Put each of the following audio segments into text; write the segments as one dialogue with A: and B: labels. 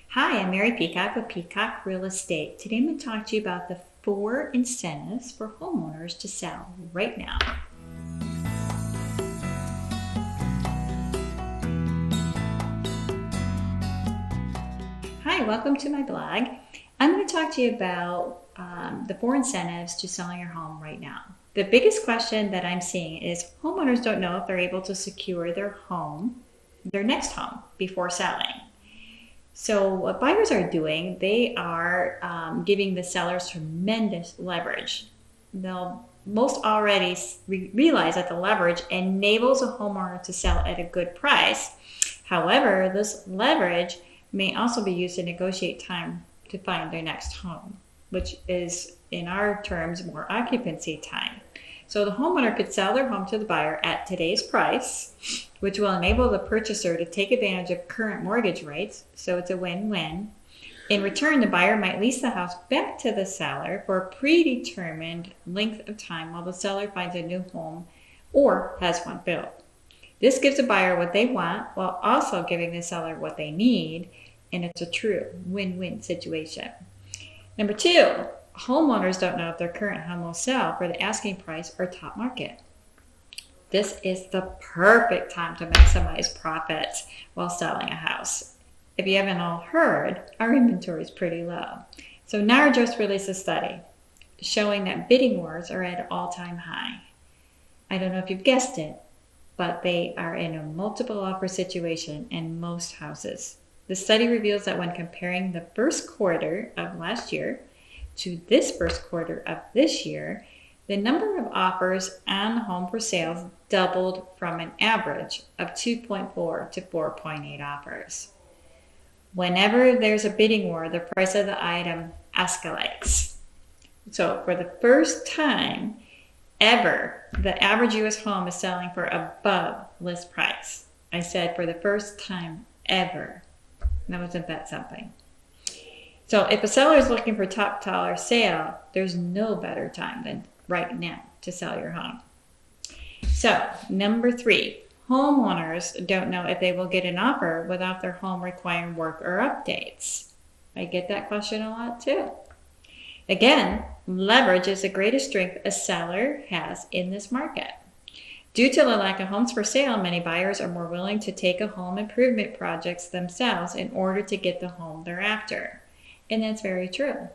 A: Hi, I'm Mary Peacock with Peacock Real Estate. Today I'm going to talk to you about the 4 incentives for homeowners to sell right now. Hi, welcome to my blog. I'm going to talk to you about the 4 incentives to selling your home right now. The biggest question that I'm seeing is homeowners don't know if they're able to secure their next home before selling. So what buyers are doing, they are giving the sellers tremendous leverage. They'll most already realize that the leverage enables a homeowner to sell at a good price. However, this leverage may also be used to negotiate time to find their next home, which is, in our terms, more occupancy time. So the homeowner could sell their home to the buyer at today's price, which will enable the purchaser to take advantage of current mortgage rates, so it's a win-win. In return, the buyer might lease the house back to the seller for a predetermined length of time while the seller finds a new home or has one built. This gives the buyer what they want while also giving the seller what they need, and it's a true win-win situation. Number 2, homeowners don't know if their current home will sell for the asking price or top market. This is the perfect time to maximize profits while selling a house. If you haven't all heard, our inventory is pretty low. So NAR just released a study showing that bidding wars are at an all-time high. I don't know if you've guessed it, but they are in a multiple offer situation in most houses. The study reveals that when comparing the first quarter of last year to this first quarter of this year, the number of offers on the home for sales doubled from an average of 2.4 to 4.8 offers. Whenever there's a bidding war, the price of the item escalates. So for the first time ever, the average U.S. home is selling for above list price. I said for the first time ever. Now, isn't that something? So if a seller is looking for top dollar sale, there's no better time than right now to sell your home. So number 3, homeowners don't know if they will get an offer without their home requiring work or updates. I get that question a lot too. Again, leverage is the greatest strength a seller has in this market. Due to the lack of homes for sale, many buyers are more willing to take a home improvement projects themselves in order to get the home they're after. And that's very true.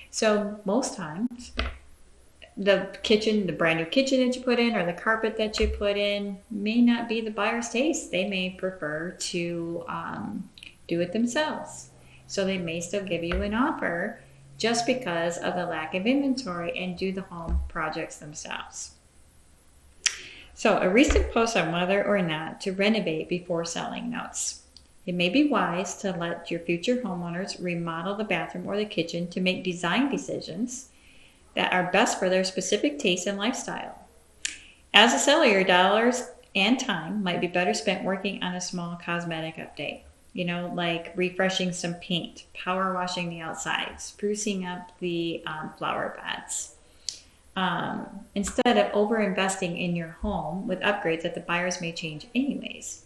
A: So most times, the brand new kitchen that you put in or the carpet that you put in may not be the buyer's taste. They may prefer to do it themselves. So they may still give you an offer just because of the lack of inventory and do the home projects themselves. So a recent post on whether or not to renovate before selling notes. It may be wise to let your future homeowners remodel the bathroom or the kitchen to make design decisions that are best for their specific taste and lifestyle. As a seller, your dollars and time might be better spent working on a small cosmetic update. Like refreshing some paint, power washing the outside, sprucing up the flower beds. Instead of over-investing in your home with upgrades that the buyers may change anyways.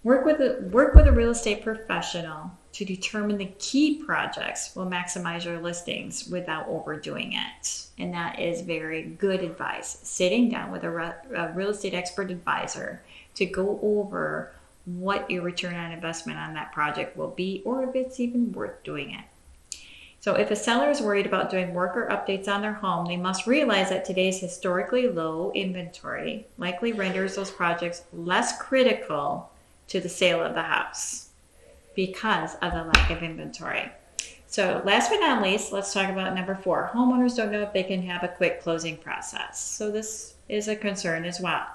A: Work with a real estate professional to determine the key projects will maximize your listings without overdoing it. And that is very good advice. Sitting down with a real estate expert advisor to go over what your return on investment on that project will be, or if it's even worth doing it. So if a seller is worried about doing work or updates on their home, they must realize that today's historically low inventory likely renders those projects less critical to the sale of the house because of the lack of inventory. So last but not least, let's talk about number 4. Homeowners don't know if they can have a quick closing process. So this is a concern as well.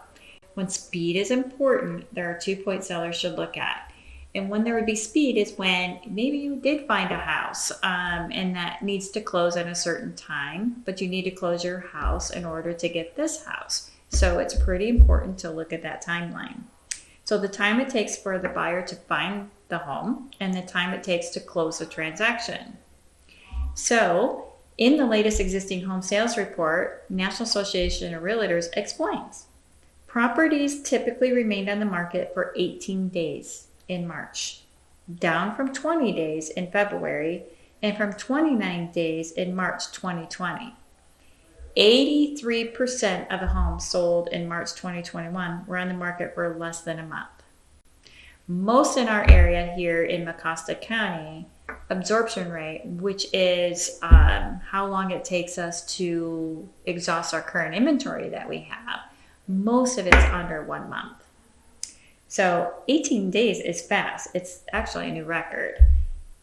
A: When speed is important, there are 2 points sellers should look at. And when there would be speed is when maybe you did find a house and that needs to close at a certain time, but you need to close your house in order to get this house. So it's pretty important to look at that timeline. So the time it takes for the buyer to find the home and the time it takes to close the transaction. So in the latest existing home sales report, National Association of Realtors explains properties typically remained on the market for 18 days in March. down from 20 days in February and from 29 days in March 2020. 83% of the homes sold in March 2021 were on the market for less than a month. Most in our area here in Mecosta County, absorption rate, which is how long it takes us to exhaust our current inventory that we have, most of it's under 1 month. So 18 days is fast. It's actually a new record.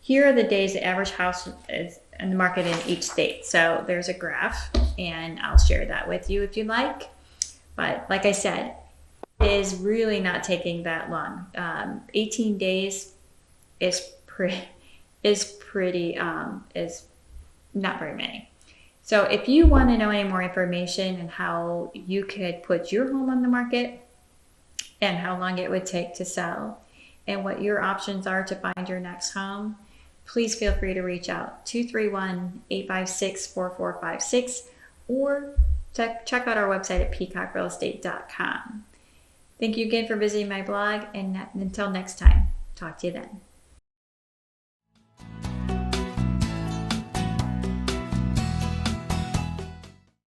A: Here are the days the average house is in the market in each state. So there's a graph, and I'll share that with you if you like. But like I said, it is really not taking that long. 18 days is not very many. So if you want to know any more information on how you could put your home on the market and how long it would take to sell and what your options are to find your next home, please feel free to reach out 231-856-4456 or check out our website at peacockrealestate.com. Thank you again for visiting my blog, and until next time, talk to you then.